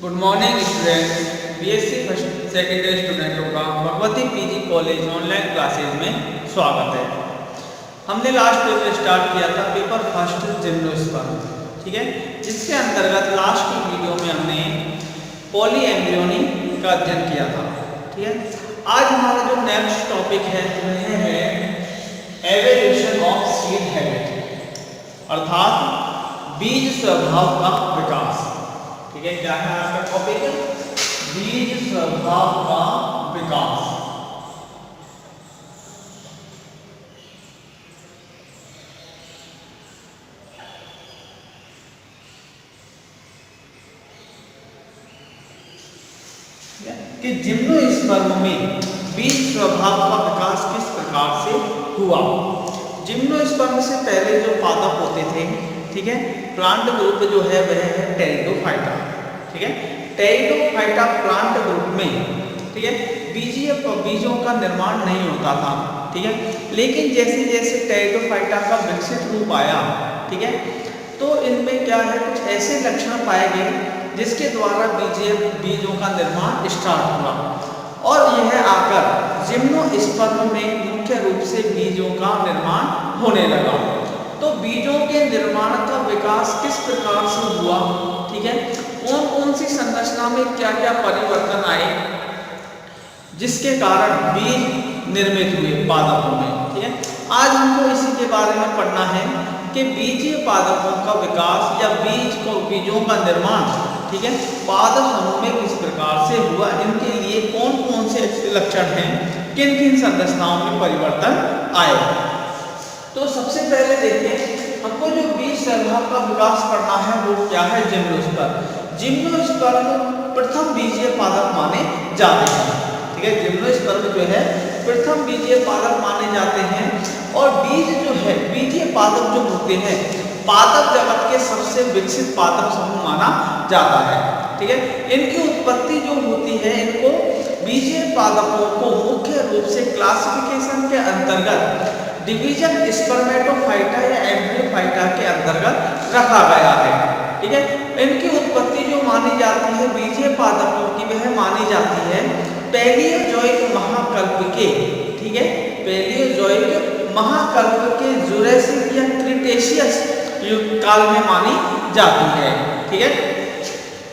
Good morning student. BSc first second year स्टूडेंटों का Bhagwati PG college online classes में स्वागत है। हमने लास्ट पेपर स्टार्ट किया था पेपर फर्स्ट जिम्नोस्पर्म, ठीक है, जिसके अंतर्गत लास्ट की वीडियो में हमने पॉली एम्ब्रियोनी का अध्ययन किया था, ठीक है। आज हमारा जो नेक्स्ट टॉपिक है वह है एवोल्यूशन ऑफ सीड हैबिट, अर्थात बीज स्वभाव का विकास, ठीक है। क्या है आपका टॉपिक? बीज स्वभाव का विकास। कि जिम्नोस्पर्म में बीज स्वभाव का विकास किस प्रकार से हुआ। जिम्नोस्पर्म से पहले जो पादप होते थे, ठीक है, प्लांट ग्रुप जो है वह है टेरिडोफाइटा, ठीक है। टेरिडोफाइटा प्लांट ग्रुप में, ठीक है, बीजीय बीजों का निर्माण नहीं होता था, ठीक है। लेकिन जैसे जैसे टेरिडोफाइटा का विकसित रूप आया, ठीक है, तो इनमें क्या है, कुछ ऐसे लक्षण पाए गए जिसके द्वारा बीजों का निर्माण स्टार्ट हुआ और यह आकर जिम्नोस्पर्म में मुख्य रूप से बीजों का निर्माण होने लगा। तो बीजों के निर्माण का विकास किस प्रकार से हुआ, ठीक है, कौन कौन सी संरचना में क्या क्या परिवर्तन आए जिसके कारण बीज निर्मित हुए पादपों में, ठीक है। आज हमको इसी के बारे में पढ़ना है कि बीजीय पादपों का विकास या बीजों का निर्माण, ठीक है, पादप समूह में किस प्रकार से हुआ, इनके लिए कौन कौन से लक्षण हैं, किन किन संरचनाओं में परिवर्तन आए। तो सबसे पहले देखिए, हमको जो बीज स्वभाव का विकास पढ़ना है वो क्या है, जिम्नोस्पर्म। जिम्नोस्पर्म प्रथम बीजीय पादप माने जाते हैं, ठीक है। जिम्नोस्पर्म जो है प्रथम बीजीय पादप माने जाते हैं और बीज जो है, बीजीय पादप जो होते हैं, पादप जगत के सबसे विकसित पादप समूह माना जाता है, ठीक है। इनकी उत्पत्ति जो होती है, इनको बीजीय पादपों को मुख्य रूप से क्लासिफिकेशन के अंतर्गत डिवीजन स्पर्मेटोफाइटा या एम्ब्रियोफाइटा के अंतर्गत रखा गया है, ठीक है। इनकी उत्पत्ति जो मानी जाती है बीजीय पादपों की, वह मानी जाती है पैलियोजोइक महाकल्प के, ठीक है, पैलियोजोइक महाकल्प के जुरेसिक या क्रिटेशियस युग काल में मानी जाती है, ठीक है।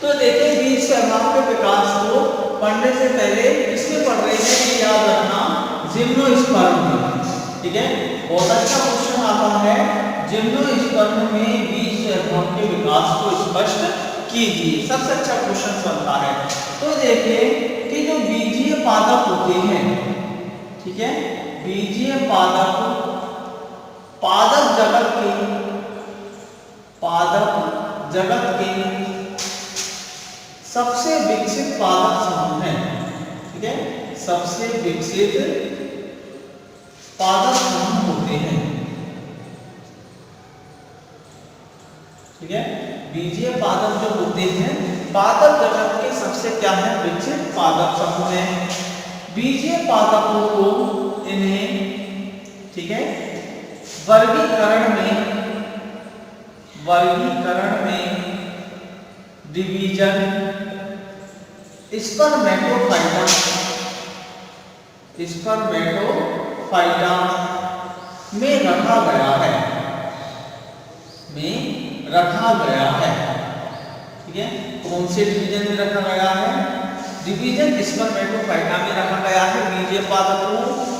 तो देखिए, बीज स्वभाव के विकास को पढ़ने से पहले इसमें पढ़ रहे हैं कि याद रखना जिम्नोस्पर्म, ठीक है, बहुत अच्छा क्वेश्चन आता है। जिम्नोस्पर्म में बीज स्वभाव के विकास को स्पष्ट कीजिए, सबसे अच्छा क्वेश्चन बनता है। तो देखिए कि जो बीजीय पादप होते हैं, ठीक है, बीजीय पादप पादप जगत के सबसे विकसित पादप समूह है, ठीक है, सबसे विकसित पादप समूह होते हैं, ठीक है। बीजीय पादप जो होते हैं पादप जगत के सबसे क्या है, विकसित पादप समूह है। बीजीय पादपों को इन्हें, ठीक है, वर्गीकरण में डिवीजन स्पर्मेटोफाइटा में रखा गया है, ठीक है। कौन से डिवीजन में रखा गया है? डिवीजन स्पर्मेटोफाइटा में रखा गया है बीजीय पादपों,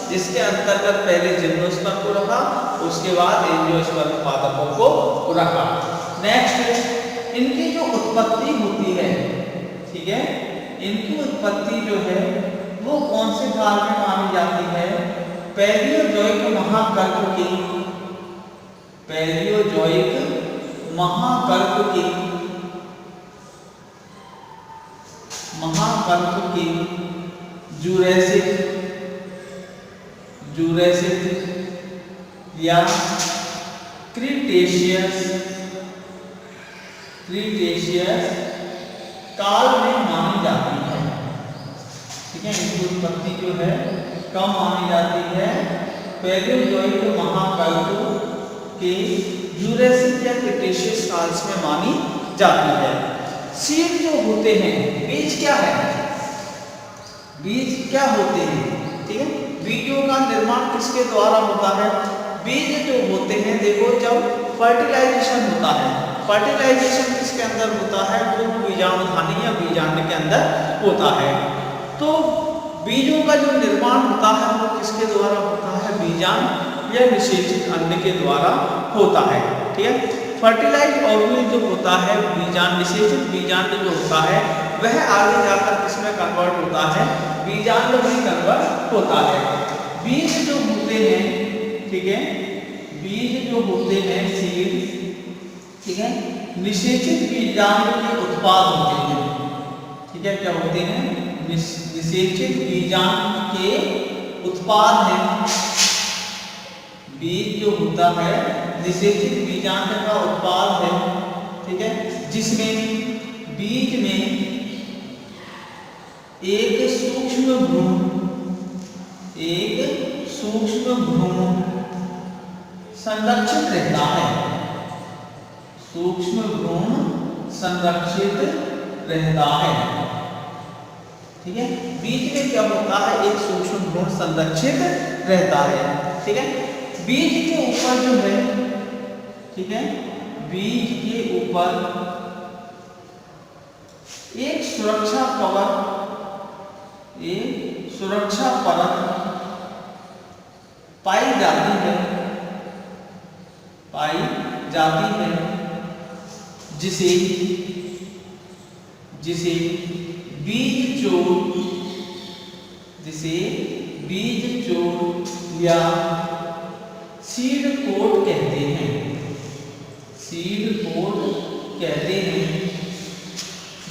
जिसके अंतर्गत पहले जिम्नोस्पर्म को रखा, उसके बाद एंजियोस्पर्म पादपों को रखा। नेक्स्ट, इनकी जो उत्पत्ति होती है, ठीक है, इनकी उत्पत्ति जो है वो कौन से काल में मानी जाती है? पैलियोजोइक महाकल्प की जुरेसिक या क्रिटेशियस काल में मानी जाती है, ठीक है। इनकी उत्पत्ति जो है कब मानी जाती है? पैलियोजोइक महाकल्प के जुरेसिक या क्रिटेशियस काल में मानी जाती है। सीड जो होते हैं, बीज क्या है, बीज क्या होते हैं, ठीक है। बीजों का निर्माण किसके द्वारा होता है, बीज जो होते हैं, देखो जब फर्टिलाइजेशन होता है, फर्टिलाइजेशन किसके अंदर होता है, जो बीजाणुधानी या बीजांड के अंदर होता है। तो बीजों का जो निर्माण होता है वो किसके द्वारा होता है, बीजांड या निषेचित अंड के द्वारा होता है, ठीक है। फर्टिलाइज ओव्यूल जो होता है, बीजांड, निषेचित बीजांड जो होता है वह आगे जाकर किसमें कन्वर्ट होता है, बीजांड में कन्वर्ट होता है। बीज जो होते हैं, ठीक है, बीज जो होते हैं सीड, ठीक है, निषेचित बीजांड के उत्पाद होते हैं, ठीक है। क्या होते हैं, निषेचित बीजांड के उत्पाद हैं। बीज जो होता है निषेचित बीजांड का उत्पाद है, ठीक है, जिसमें बीज में एक सूक्ष्म भ्रूण संरक्षित रहता है, सूक्ष्म भ्रूण संरक्षित रहता है, ठीक है। बीज में क्या होता है, एक सूक्ष्म भ्रूण संरक्षित रहता है, ठीक है। बीज के ऊपर जो है, ठीक है, बीज के ऊपर एक सुरक्षा कवर, एक सुरक्षा परत पाई जाती है, जिसे बीज चोर या सीड कोट कहते हैं,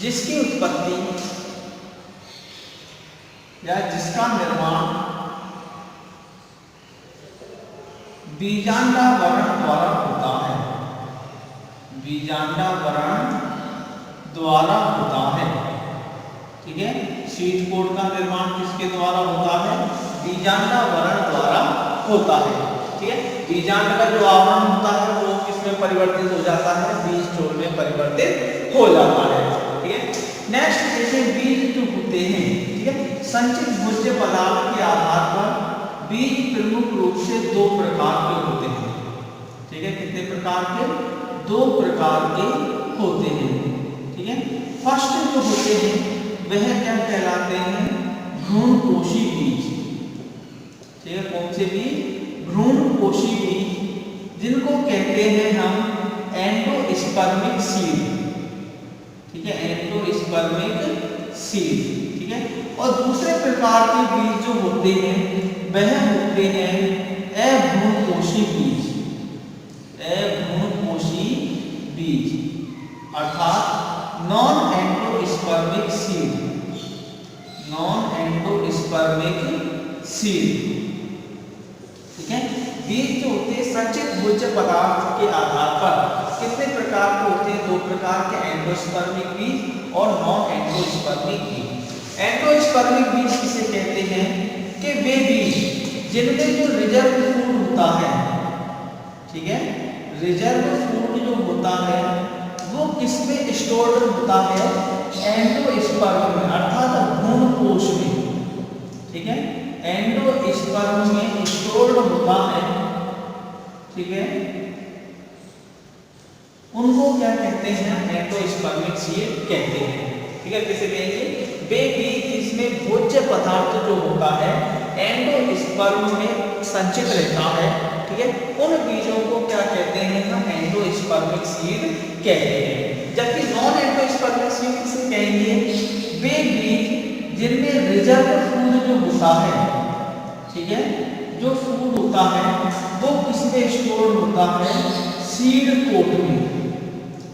जिसकी उत्पत्ति या जिसका निर्माण बीजांडावरण द्वारा होता है, ठीक है। सीड कोट का निर्माण किसके द्वारा होता है, बीजांडावरण द्वारा होता है, ठीक है। बीजांड का जो आवरण होता है वो किसमें परिवर्तित हो जाता है, बीज चोर में परिवर्तित हो जाता है, ठीक है। नेक्स्ट देखें, बीज जो होते हैं, ठीक है, संचित भोज्य पदार्थ के आधार पर बीज प्रमुख रूप से दो प्रकार के होते हैं, ठीक है। कितने प्रकार के, दो प्रकार के होते हैं, ठीक है। फर्स्ट जो होते हैं वह क्या कहलाते हैं, भ्रूणपोषी बीज, ठीक है। कौन से बीज, भ्रूणपोषी बीज, जिनको कहते हैं हम एंडोस्पर्मिक सीड, ठीक है, एंडोस्पर्मिक सीड, ठीक है। और दूसरे प्रकार के बीज जो होते हैं वह होते हैं अभ्रूणपोषी बीज, अर्थात नॉन एंडोस्पर्मिक सीड, ठीक है। बीज जो होते हैं संचित भोज्य पदार्थ के आधार पर कितने प्रकार के होते हैं, दो प्रकार के, एंडोस्पर्मिक बीज और नॉन एंडोस्पर्मिक बीज। एंडोस्पर्मिक बीज किसे कहते हैं, कि वे बीज जिनमें जो रिजर्व फूड होता है, ठीक है, रिजर्व फूड जो होता है वो किसमें स्टोर्ड होता है, एंडोस्पर्म में, अर्थात भ्रूणकोश में, ठीक है, एंडोस्पर्म में स्टोर्ड होता है, ठीक है। उनको क्या कहते हैं, एंडोस्पर्मिक सीड कहते हैं, ठीक है। किसे कहेंगे, वे बीज जिसमें भोज्य पदार्थ जो होता है एंडोस्पर्म में संचित रहता है, ठीक है, उन बीजों को क्या कहते हैं, हम एंडोस्पर्मिक सीड कहते हैं। जबकि नॉन एंडोस्पर्मिक सीड किसे कहेंगे, वे बीज जिनमें रिजर्व फूड जो होता है, ठीक है, जो फूड होता है वो किसमें स्टोर होता है, सीड कोट में,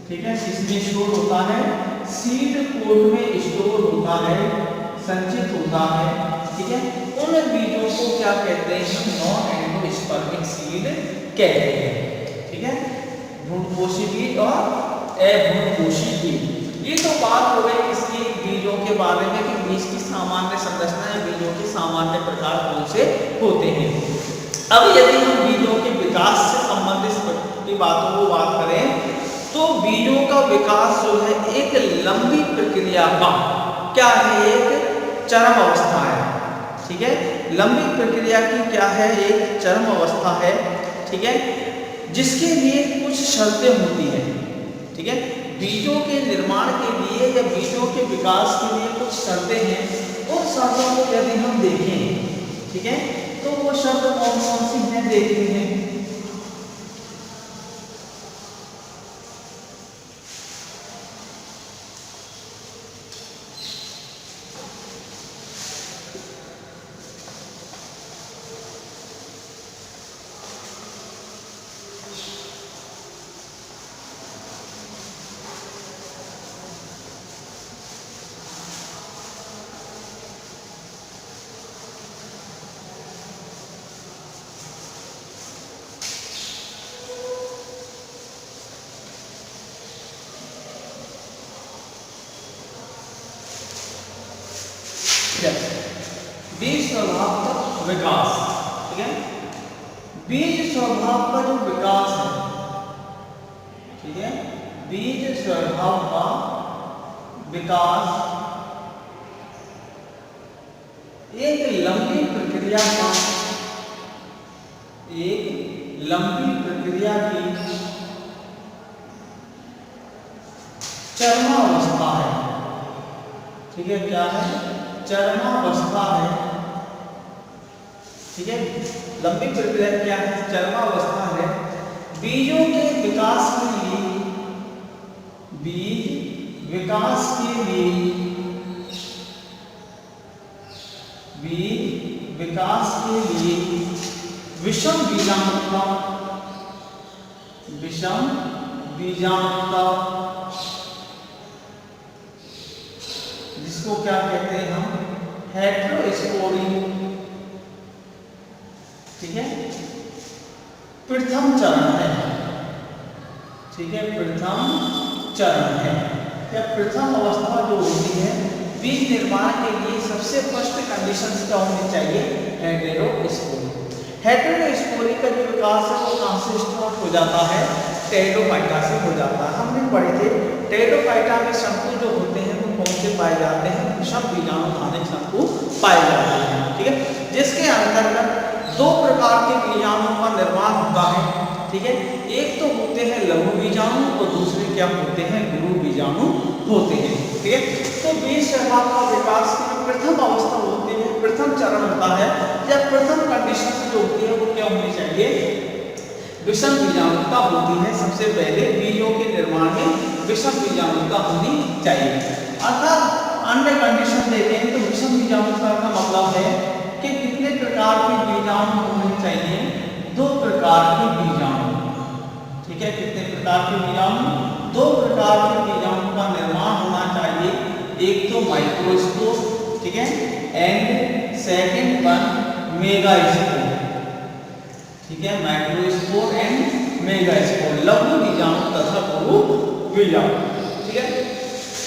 ठीक है, किसमें स्टोर होता है, सीड कोट में स्टोर होता है, संचित होता है, ठीक है। उन बीजों को क्या कहते हैं, हम नॉन एंडोस्पर्मिक सीड कहते हैं, ठीक है। भ्रूणपोषी बीज और अभ्रूणपोषी बीज, ये तो बात हो गई इसकी बीजों के बारे में कि बीज की सामान्य संरचना या बीजों के सामान्य प्रकार कौन से होते हैं। अब यदि हम बीजों के विकास से संबंधित की बातों को बात करें तो बीजों का विकास जो है एक लंबी प्रक्रिया का क्या है, एक चरम अवस्था है। ठीक है, लंबी प्रक्रिया की क्या है, एक चरम अवस्था है। ठीक है, जिसके लिए कुछ शर्तें होती हैं। ठीक है, बीजों के निर्माण के लिए या बीजों के विकास के लिए कुछ शर्तें हैं। उन शर्तों को यदि हम देखें, ठीक है, तो वो शर्त कौन कौन सी हैं देखते हैं। बीज स्वभाव का विकास। ठीक है, बीज स्वभाव का जो विकास है, ठीक है, बीज स्वभाव का विकास एक लंबी प्रक्रिया का, एक लंबी प्रक्रिया की चरमावस्था है। ठीक है, क्या है, चरमावस्था है। ठीक है, लंबी प्रक्रिया क्या है, चरमावस्था है। बीजों के विकास के लिए, बीज विकास के लिए, बीज विकास के लिए विषम बीजाणुता, विषम बीजाणुता, जिसको क्या कहते हैं हम, हेटेरोस्पोरी। ठीक है, प्रथम चरण है। ठीक है, प्रथम चरण है या प्रथम अवस्था जो होती है बीज निर्माण के लिए सबसे फर्स्ट कंडीशंस क्या होनी चाहिए, हेटेरोस्पोरी। हेटेरोस्पोरी का जो विकास है वो कहाँ से स्टार्ट हो जाता है, टेरिडोफाइटा से हो जाता है। हमने पढ़े थे टेरिडोफाइटा में शंकु जो होते हैं वो कौन से पाए जाते हैं, विषम बीजाणुधानी शंकु पाए जाते हैं। ठीक है, जिसके अंतर्गत दो प्रकार के बीजाणुओं का निर्माण होता है। ठीक है, एक तो होते हैं लघु बीजाणु और दूसरे क्या होते हैं, गुरु बीजाणु होते हैं। ठीक है, तो बीज स्वभाव का विकास की प्रथम अवस्था होती है, प्रथम चरण होता है या प्रथम कंडीशन जो होती है वो क्या होनी चाहिए, विषम बीजाणुता होती है। सबसे पहले बीजों के निर्माण में विषम बीजाणुता होनी चाहिए। अर्थात अन्य कंडीशन देते हैं तो विषम बीजाणुता का मतलब है कि कितने प्रकार के बीजाणु होने चाहिए, दो प्रकार के बीजाणु। ठीक है, कितने प्रकार के बीजाणु, दो प्रकार के बीजाणु का निर्माण होना चाहिए। एक तो माइक्रोस्पोर, ठीक है, एंड सेकंड वन मेगास्पोर। ठीक है, माइक्रोस्पोर एंड मेगास्पोर, लघु बीजाणु तथा गुरु बीजाणु। ठीक है,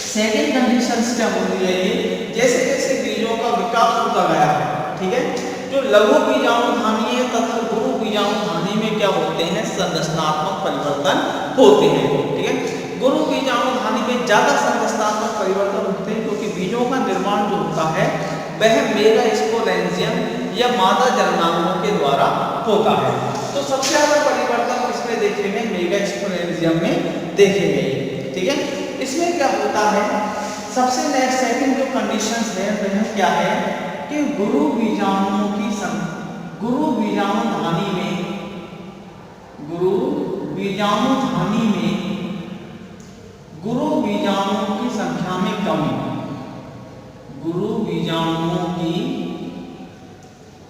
सेकंड कंडीशंस क्या होनी चाहिए, जैसे जैसे बीजों का विकास होता गया, ठीक है, जो लघु बीजाणुधानी है तथा गुरु बीजाणुधानी में क्या होते हैं, संरचनात्मक परिवर्तन होते हैं। ठीक है, गुरु बीजाणुधानी में ज्यादा संरचनात्मक परिवर्तन होते हैं क्योंकि बीजों का निर्माण जो होता है वह मेगास्पोरेंजियम या मादा जननांगों के द्वारा होता है। तो सबसे ज्यादा परिवर्तन इसमें देखेंगे मेगास्पोरेंजियम में देखेंगे। ठीक है, इसमें क्या होता है, सबसे नेक्स्ट सेकंड जो कंडीशंस है वह क्या है कि गुरु बीजाणुओं की गुरु बीजाणुधानी में, गुरु बीजाणुधानी में गुरु बीजाणुओं की संख्या में कमी, गुरु बीजाणुओं की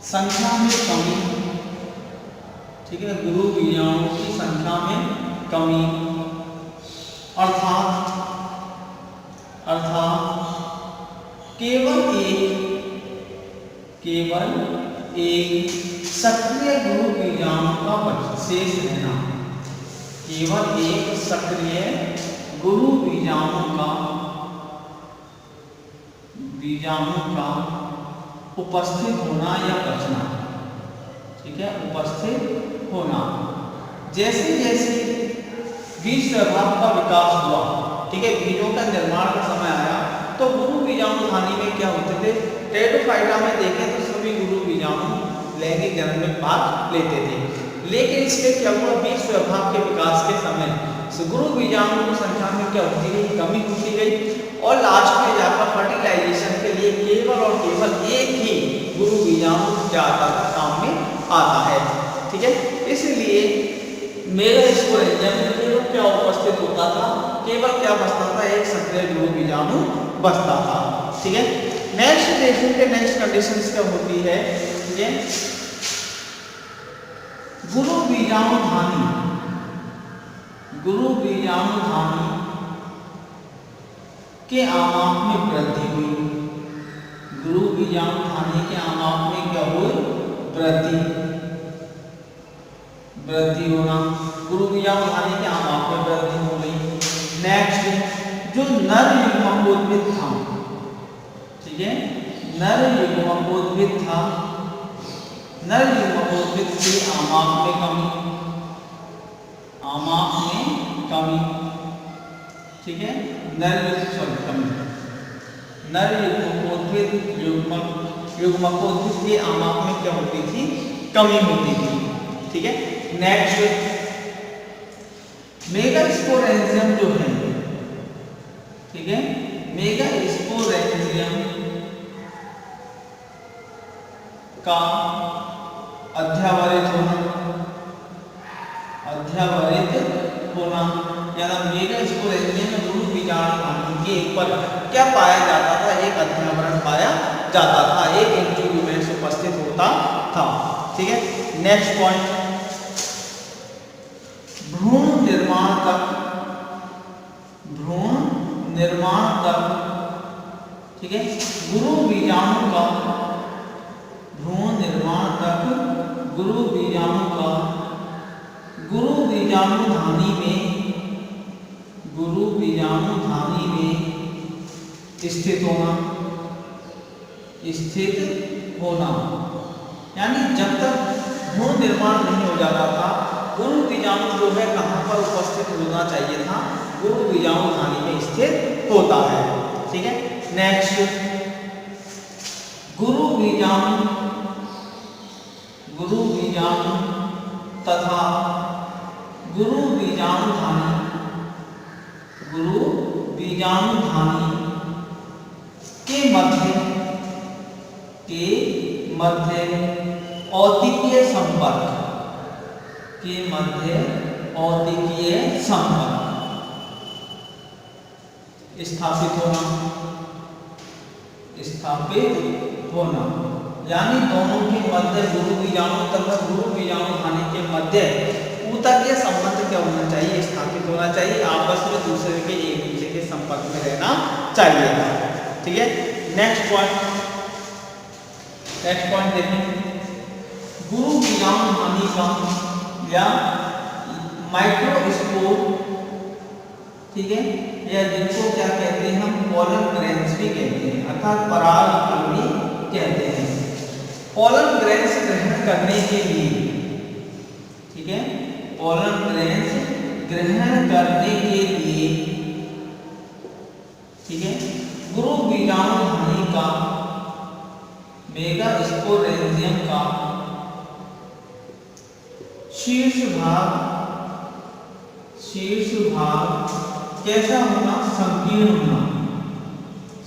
संख्या में कमी। ठीक है, गुरु बीजाणुओं की संख्या में कमी अर्थात केवल एक सक्रिय गुरु बीजाणु का शेष रहना, केवल एक सक्रिय गुरु बीजाणु का उपस्थित होना या बचना। ठीक है, उपस्थित होना। जैसे जैसे बीज स्वभाव का विकास हुआ, ठीक है, बीजों का निर्माण का समय आया तो गुरु बीजाणु धानी में क्या होते थे, टेरिडोफाइटा में देखें तो सभी गुरु बीजाणु लैंगिक जन्म में भाग लेते थे, लेकिन इसमें क्या हुआ, बीज स्वभाव के विकास के समय गुरु बीजाणु की संख्या में क्या होती गई, कमी होती गई और लास्ट में जाकर फर्टिलाइजेशन के लिए केवल और केवल एक ही गुरु बीजाणु क्या आता था, काम में आता है, ठीक है। इसलिए मेगास्पोरेंजियम में केवल क्या उपस्थित होता था, केवल क्या बचता था, एक सक्रिय गुरु बीजाणु बचता था, ठीक है। नेक्स्ट देखेंगे, नेक्स्ट कंडीशंस क्या होती है, ठीक है, गुरु बीजाणु धानी, गुरु बीजाणु धानी के आमाप में वृद्धि हुई, गुरु बीजाणु धानी के आमाप में क्या हुई, वृद्धि होना, गुरु बीजाणु धानी के आमाप में वृद्धि हो गई। नेक्स्ट जो नर युग्मकोद्भिद था, ठीक है, नर युग्मकोद्भिद था, नर युग्मकोद्भिद के आमाप में कमी, आमाप में कमी, ठीक है, नर युग्मकोद्भिद के आमाप में क्या होती थी, कमी होती थी, ठीक है। नेक्स्ट मेगास्पोरेंजियम जो है, ठीक है, मेगास्पोरेंजियम का अध्यावरित होना, यानी मेगास्पोरेंजियम में गुरु बीजाणु धानी के ऊपर क्या पाया जाता था, एक अध्यावरण पाया जाता था, एक इंट्यूब्यूमेंट्स उपस्थित होता था, ठीक है। नेक्स्ट पॉइंट, भ्रूण निर्माण तक, ठीक है, गुरु बीजाणु का भ्रूण निर्माण तक, गुरु बीजाणु का गुरु बीजाणु धानी में स्थित होना, यानी जब तक भ्रूण निर्माण नहीं हो जाता था, गुरु बीजाणु जो है कहाँ पर उपस्थित होना चाहिए था, गुरु बीजाणु धानी में स्थित होता है, ठीक है। नेक्स्ट गुरु बीजाणु तथा गुरु बीजाणु धानी के मध्य औदिकीय संपर्क स्थापित होना, यानी दोनों के मध्य गुरु बीजाणु तथा गुरु बीजाणु धानी के मध्य ऊतकीय संबंध क्या होना चाहिए, स्थापित होना चाहिए, आपस में दूसरे के एक दूसरे के संपर्क में रहना चाहिए, ठीक है। नेक्स्ट पॉइंट देखें, गुरु बीजाणु धानी का या माइक्रोस्पोर, ठीक है, या जिनको क्या कहते हैं हम, पोलन ग्रेन्स भी कहते हैं, अर्थात पराग भी कहते हैं। पोलन ग्रेन्स ग्रहण करने के लिए, ठीक है, पोलन ग्रेन्स ग्रहण करने के लिए, ठीक है, गुरु बीजाणु धानी का मेगास्पोरेंजियम का शीर्ष भाग कैसा होना, संकीर्ण होना,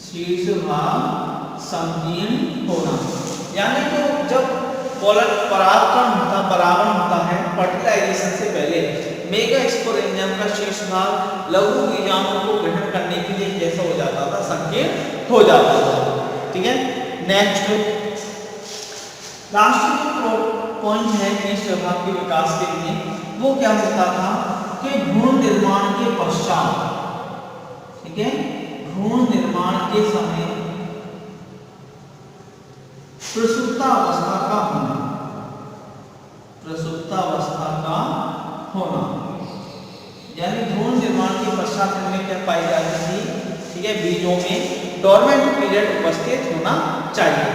शीर्ष भाग संकीर्ण होना, यानी तो जब परागण होता है फर्टिलाइजेशन से पहले, मेगास्पोरेंजियम का शीर्ष भाग लघु बीजाणु को ग्रहण करने के लिए कैसा हो जाता था, संकीर्ण हो जाता था, ठीक है। नेक्स्ट लास्ट जो पॉइंट है बीज स्वभाव के विकास के लिए, वो क्या होता था कि भ्रूण निर्माण के पश्चात, ठीक है, भ्रूण निर्माण के समय प्रसुप्तावस्था का होना, यानी भ्रूण निर्माण के पश्चात में क्या पाई जाती थी, ठीक है, बीजों में डोर्मेंट पीरियड उपस्थित होना चाहिए।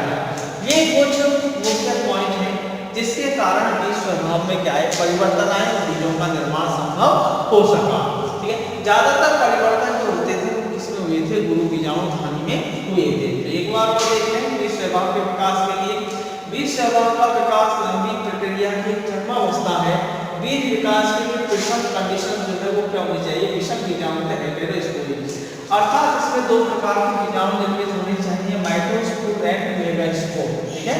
ये कुछ मुख्य पॉइंट है जिसके कारण बीज स्वभाव में क्या है परिवर्तन आए और बीजों का निर्माण संभव हो सका। ठीक है, ज्यादातर परिवर्तन जो होते थे वो किसमें हुए थे, गुरु बीजाणु धानी में हुए थे। तो एक बार और देख लें बीज स्वभाव के विकास के लिए। बीज स्वभाव का विकास लंबी प्रक्रिया की चरमावस्था है। बीज विकास के लिए प्रथम कंडीशन जो है वो क्या होनी चाहिए, विषम बीजाणु का हेटेरोस्पोरिक, अर्थात इसमें दो प्रकार के बीजाणु निर्मित होने चाहिए, माइक्रोस्पोर एंड मेगास्पोर। ठीक है,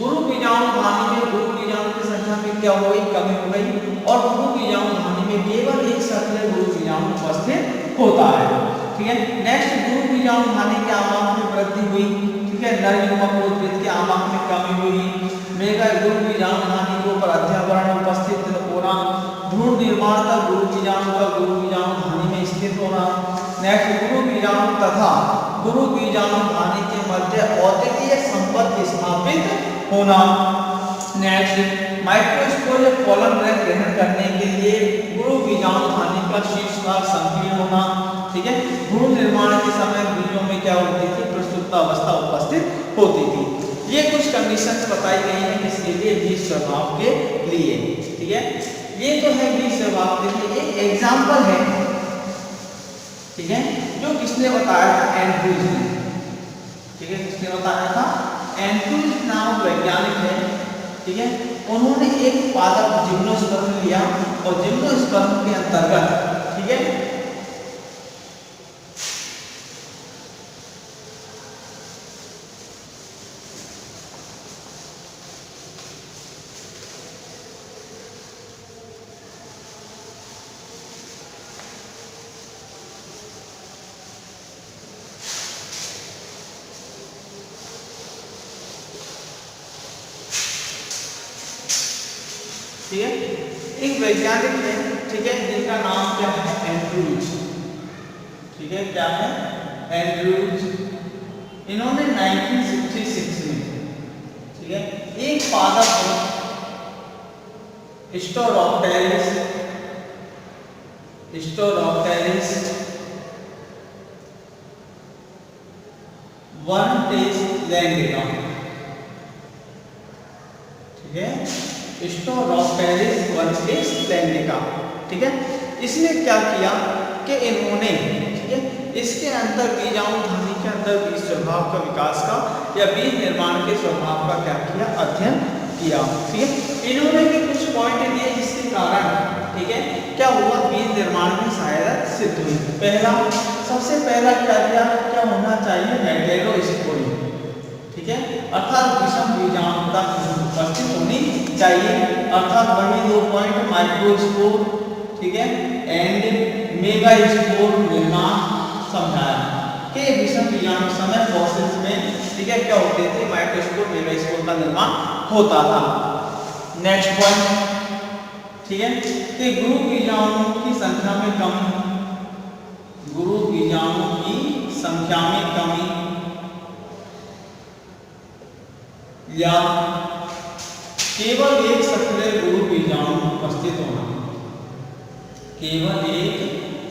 गुरु बीजाणु धानी में गुरु बीजाणु की संख्या में क्या हो गई, कमी हो गई और गुरु बीजाणु धानी में केवल एक सक्रिय गुरु बीजाणु उपस्थित होता है। ठीक है, नेक्स्ट गुरु बीजाणु धानी के आमाक में वृद्धि हुई। ठीक है, नर युग्मक उद्भिद के आमाक में कमी हुई। मेगा गुरु बीजाणु धानी के ऊपर अध्यावरण उपस्थित होना, भ्रूण निर्माण का गुरु बीजाणु का गुरु बीजाणु धानी में स्थित होना। नेक्स्ट गुरु बीजाणु तथा गुरु बीजाणु धानी के मध्य अद्वितीय संपर्क स्थापित होना। नेक्स्ट माइक्रोस्पोर या कॉलम ग्रहण करने के लिए गुरु बीजाणु धानी का शीर्ष भाग संकीर्ण होना। ठीक है, भ्रूण निर्माण के समय बीजों में क्या होती थी, प्रस्तुत अवस्था उपस्थित होती थी। ये कुछ कंडीशंस बताई गई हैं किसके लिए, बीज स्वभाव के लिए। ठीक है, ये तो है बीज स्वभाव के लिए, एक एग्जाम्पल है। ठीक है, जो किसने बताया था, एंड्रूज ने। ठीक है, किसने बताया था, एंड्रूज नामक वैज्ञानिक है। ठीक है, उन्होंने एक पादप जिम्नोस्पर्म लिया और जिम्नोस्पर्म के अंतर्गत, ठीक है, ठीक है, एक वैज्ञानिक है। ठीक है, जिनका नाम क्या है, एंड्रूज। ठीक है, क्या है, एंड्रूज। इन्होंने 1966 में, ठीक है, एक पादप स्टोरोप्टेरिस वन टेस्ट लैंडिका, ठीक है, स्टोरोप्टेरिस वन टेस्ट लैंडिका। ठीक है, इसने क्या किया कि इन्होंने, ठीक है, इसके अंदर बीजाणु धानी के अंदर बीज स्वभाव का विकास का या बीज निर्माण के स्वभाव का क्या किया, अध्ययन किया। ठीक है, इन्होंने भी कुछ पॉइंट दिए जिसके कारण, ठीक है, क्या हुआ, बीज निर्माण में सहायता सिद्ध हुई। पहला, सबसे पहला क्या दिया, क्या होना चाहिए, हेटेरोस्पोरिक। ठीक है, अर्थात विषम बीजाणुता उपस्थित होनी चाहिए। अर्थात वही दो पॉइंट, माइक्रोस्पोर, ठीक है, एंड मेगास्पोर मिलना समझाया कि विषम बीजाणु समय फॉसिल्स में, ठीक है, क्या होते थे, माइक्रोस्पोर मेगास्पोर का निर्माण होता था। नेक्स्ट पॉइंट, ठीक है, कि गुरु बीजाणु की संख्या में कमी, गुरु बीजाणु की संख्या में कमी या केवल एक सक्रिय गुरु बीजाणु उपस्थित होना, केवल एक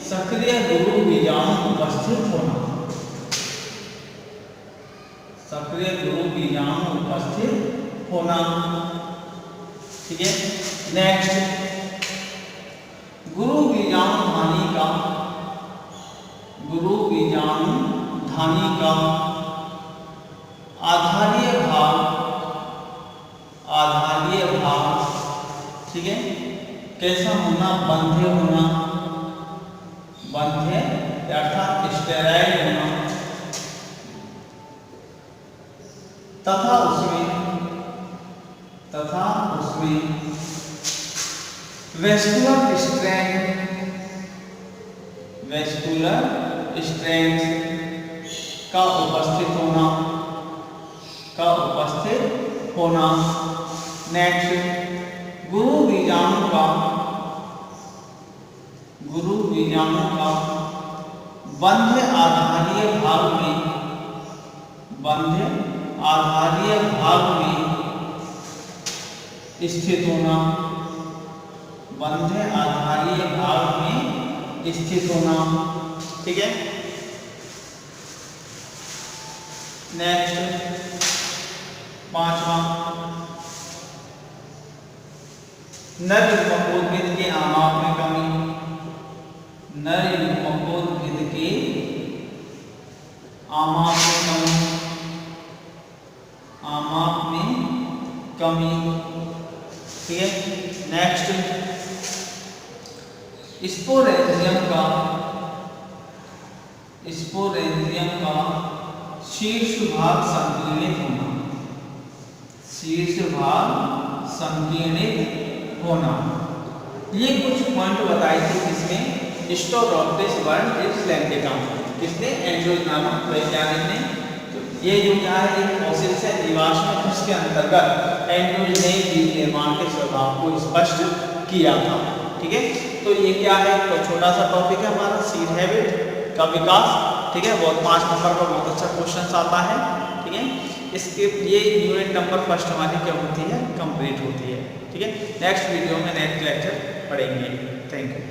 सक्रिय गुरु बीजाणु उपस्थित होना, सक्रिय गुरु बीजाणु उपस्थित होना। ठीक है, नेक्स्ट, गुरु बीजाणु धानी का, गुरु बीजाणु धानी का आधारीय भाग, आधारीय भाग, ठीक है, कैसा होना, बंध्य होना, बंध्य अर्थात स्टेराइल होना, तथा उसमें वेस्कुलर स्ट्रेंथ का उपस्थित होना। नेक्स्ट, गुरु बीजाणु का बंध्य आधारीय भाग में, बंध्य आधारीय भाग में स्थित होना, बंध्य आधारीय भाग में स्थित होना। ठीक है, नेक्स्ट, पांचवा, नर युग्मकोद्भिद के आमाप में कमी, नर युग्मकोद्भिद के आमाप में कमी, आमाप में कमी। ठीक है, नेक्स्ट स्पोरेंजियम का शीर्ष भाग संकीर्णित होना, शीर्ष भाग संकीर्णित होना। ये कुछ पॉइंट बताए थे किसमें, स्टोरोप्टेस वर्ण इप्सिलैंटिका, किसने, एंड्रूज नामक वैज्ञानिक ने। तो ये जो क्या है, एक फॉसिल्स है जीवाश्म, उसके अंतर्गत एंड्रूज ने जीव निर्माण के स्वभाव को स्पष्ट किया था। ठीक है, तो ये क्या है, तो छोटा सा टॉपिक है हमारा सीड हैबिट का विकास। ठीक है, बहुत 5 नंबर का बहुत अच्छा क्वेश्चन आता है। ठीक है, इसके ये यूनिट नंबर फर्स्ट हमारी क्या होती है, कंप्लीट होती है। ठीक है, नेक्स्ट वीडियो में नेक्स्ट लेक्चर पढ़ेंगे। Thank you.